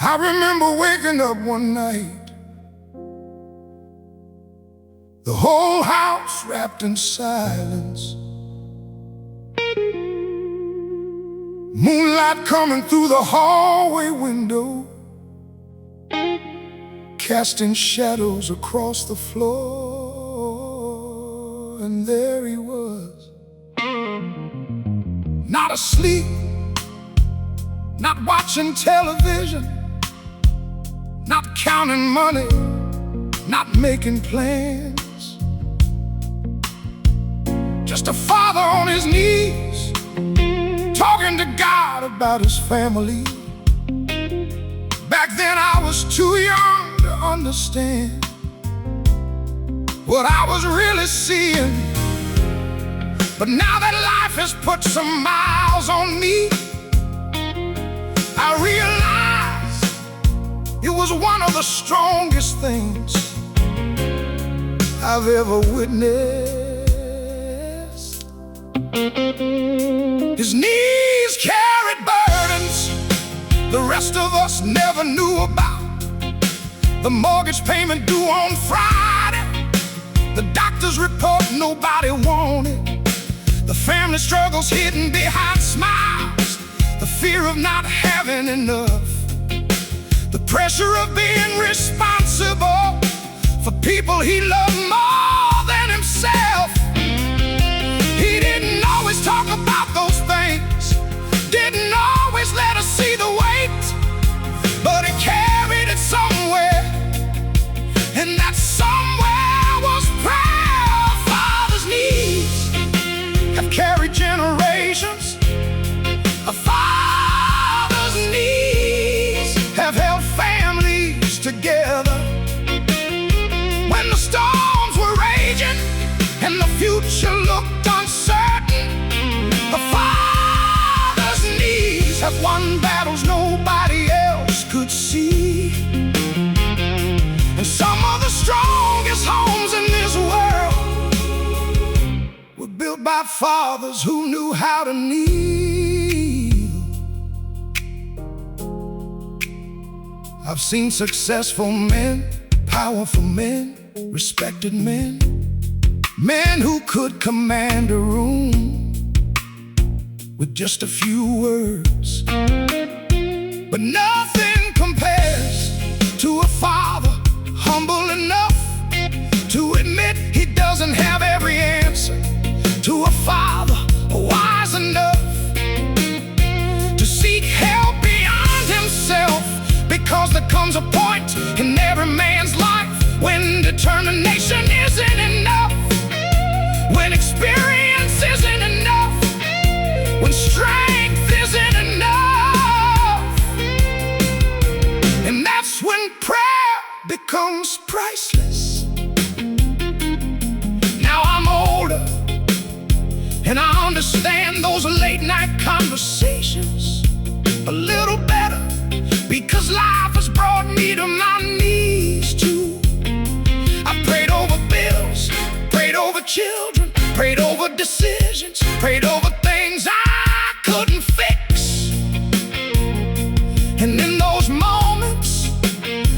I remember waking up one night, the whole house wrapped in silence. Moonlight coming through the hallway window, casting shadows across the floor. And there he was, not asleep, not watching television, not counting money, not making plans. Just a father on his knees, talking to God about his family. Back then I was too young to understand what I was really seeing. But now that life has put some miles on me, I realized it was one of the strongest things I've ever witnessed. His knees carried burdens the rest of us never knew about. The mortgage payment due on Friday, the doctor's report nobody wanted, the family struggles hidden behind smiles, the fear of not having enough, the pressure of being responsible for people he loved more than himself. He didn't always talk about those things, didn't always let us see the weight, but he carried it somewhere, and that somewhere was prayer. Father's knees have carried generations. A father's knees have held families together. When the storms were raging and the future looked uncertain, a father's knees have won battles nobody else could see. And some of the strongest homes in this world were built by fathers who knew how to kneel. I've seen successful men, powerful men, respected men, men who could command a room with just a few words. But nothing compares to a father humble enough to admit he doesn't have every answer, to a father wise enough to seek help beyond himself, because there comes a point in every man's life when determination isn't enough, when experience isn't enough, when strength isn't enough. And that's when prayer becomes priceless. Now I'm older, and I understand those late night conversations a little better, because life has brought me to my knees too. I prayed over bills, prayed over children, prayed over decisions, prayed over things I couldn't fix. And in those moments,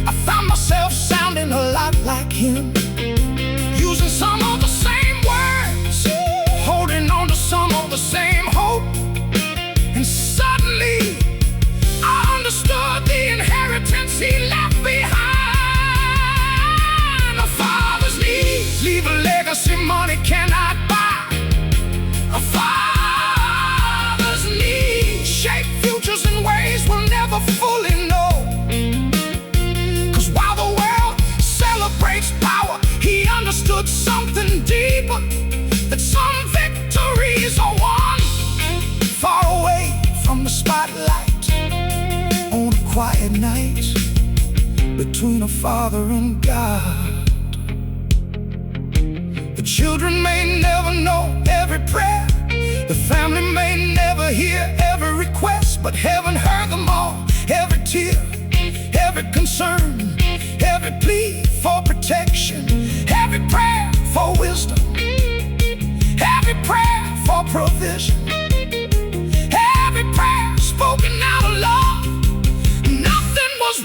I found myself sounding a lot like him, using some of the same words, holding on to some of the same hope. And suddenly I understood the inheritance he left behind. A father's knees leave a legacy money cannot buy. A father's knees shape futures in ways we'll never fully know. 'Cause while the world celebrates power, he understood something deeper, that some victories are won far away from the spotlight, on a quiet night between a father and God. The children may never know every prayer, the family may never hear every request, but heaven heard them all, every tear, every concern, every plea for protection, every prayer for wisdom, every prayer for provision, every prayer spoken out of love. Nothing was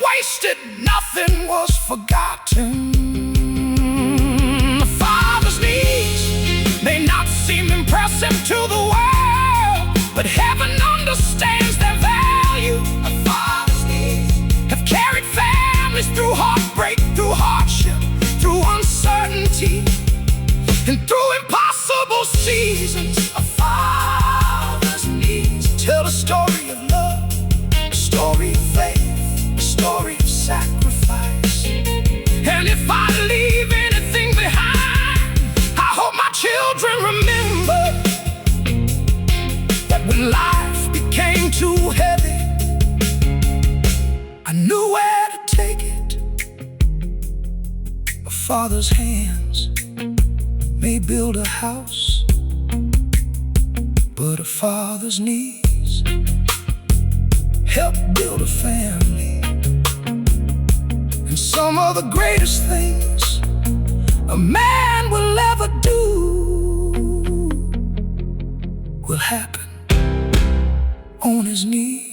father's hands may build a house, but a father's knees help build a family. And some of the greatest things a man will ever do will happen on his knees.